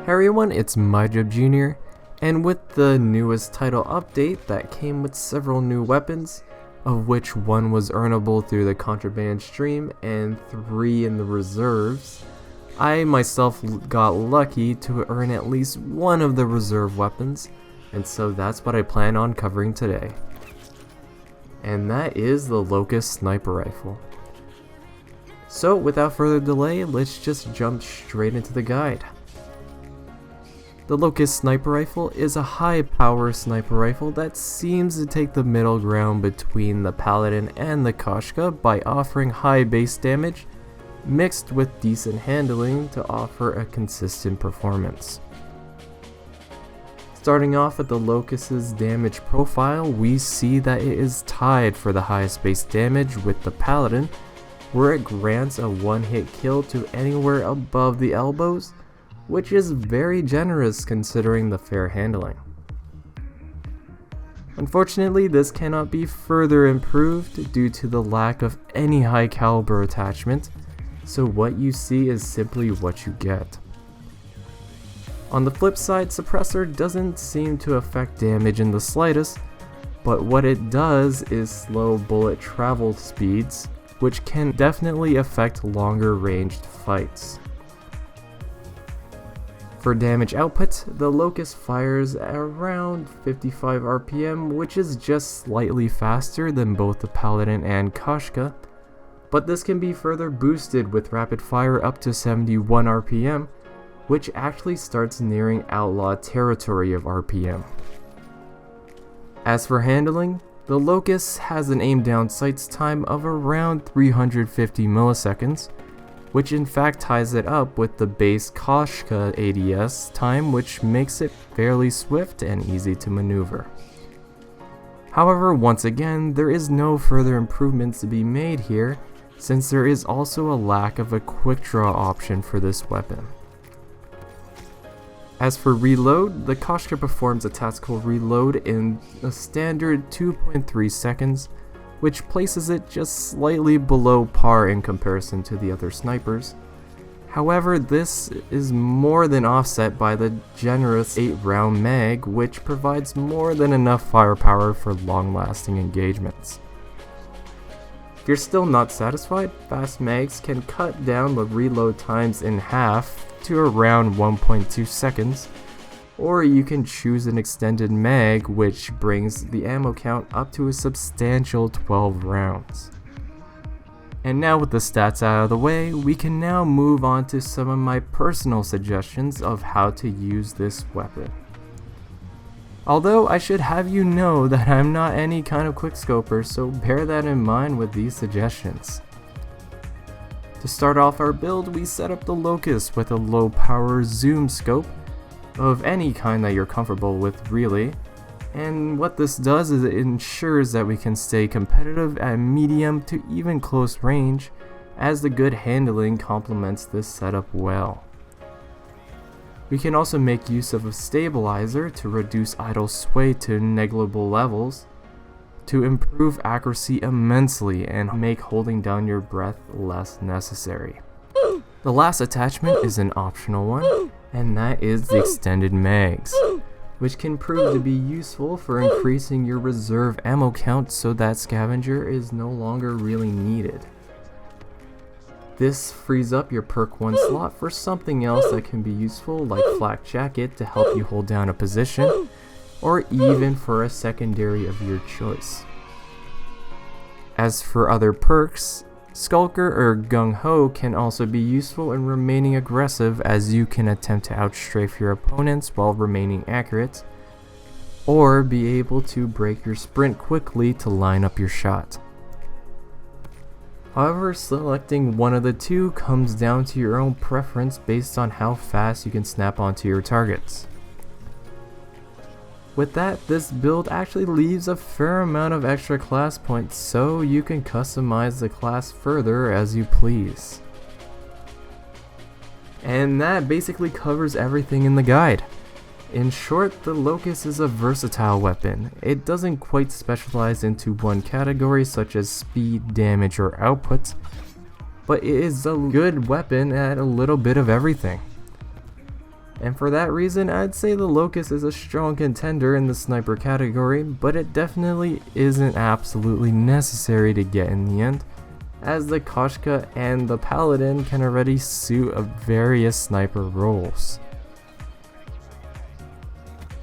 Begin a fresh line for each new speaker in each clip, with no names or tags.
Hey everyone, it's MyJobJr, and with the newest title update that came with several new weapons, of which one was earnable through the contraband stream and 3 in the reserves, I myself got lucky to earn at least one of the reserve weapons, and so that's what I plan on covering today. And that is the Locus sniper rifle. So without further delay, let's just jump straight into the guide. The Locus sniper rifle is a high power sniper rifle that seems to take the middle ground between the Paladin and the Koshka by offering high base damage mixed with decent handling to offer a consistent performance. Starting off with the Locus's damage profile, we see that it is tied for the highest base damage with the Paladin, where it grants a one-hit kill to anywhere above the elbows, which is very generous considering the fair handling. Unfortunately, this cannot be further improved due to the lack of any high caliber attachment, so what you see is simply what you get. On the flip side, Suppressor doesn't seem to affect damage in the slightest, but what it does is slow bullet travel speeds, which can definitely affect longer ranged fights. For damage output, the Locus fires at around 55 RPM, which is just slightly faster than both the Paladin and Koshka, but this can be further boosted with rapid fire up to 71 RPM, which actually starts nearing outlaw territory of RPM. As for handling, the Locus has an aim down sights time of around 350 milliseconds, which in fact ties it up with the base Koshka ADS time, which makes it fairly swift and easy to maneuver. However, once again, there is no further improvements to be made here, since there is also a lack of a quick draw option for this weapon. As for reload, the Koshka performs a tactical reload in a standard 2.3 seconds, which places it just slightly below par in comparison to the other snipers. However, this is more than offset by the generous 8-round mag, which provides more than enough firepower for long-lasting engagements. If you're still not satisfied, fast mags can cut down the reload times in half to around 1.2 seconds, or you can choose an extended mag, which brings the ammo count up to a substantial 12 rounds. And now with the stats out of the way, we can now move on to some of my personal suggestions of how to use this weapon. Although I should have you know that I'm not any kind of quickscoper, so bear that in mind with these suggestions. To start off our build, we set up the Locus with a low power zoom scope of any kind that you're comfortable with, really, and what this does is it ensures that we can stay competitive at medium to even close range, as the good handling complements this setup well. We can also make use of a stabilizer to reduce idle sway to negligible levels, to improve accuracy immensely and make holding down your breath less necessary. The last attachment is an optional one, and that is the extended mags, which can prove to be useful for increasing your reserve ammo count so that scavenger is no longer really needed. This frees up your perk 1 slot for something else that can be useful, like flak jacket to help you hold down a position, or even for a secondary of your choice. As for other perks, Skulker or Gung Ho can also be useful in remaining aggressive, as you can attempt to outstrafe your opponents while remaining accurate, or be able to break your sprint quickly to line up your shot. However, selecting one of the two comes down to your own preference based on how fast you can snap onto your targets. With that, this build actually leaves a fair amount of extra class points, so you can customize the class further as you please. And that basically covers everything in the guide. In short, the Locus is a versatile weapon. It doesn't quite specialize into one category such as speed, damage, or output, but it is a good weapon at a little bit of everything. And for that reason, I'd say the Locus is a strong contender in the sniper category, but it definitely isn't absolutely necessary to get in the end, as the Koshka and the Paladin can already suit various sniper roles.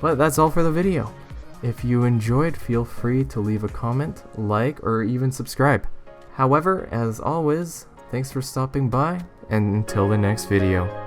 But that's all for the video. If you enjoyed, feel free to leave a comment, like, or even subscribe. However, as always, thanks for stopping by, and until the next video.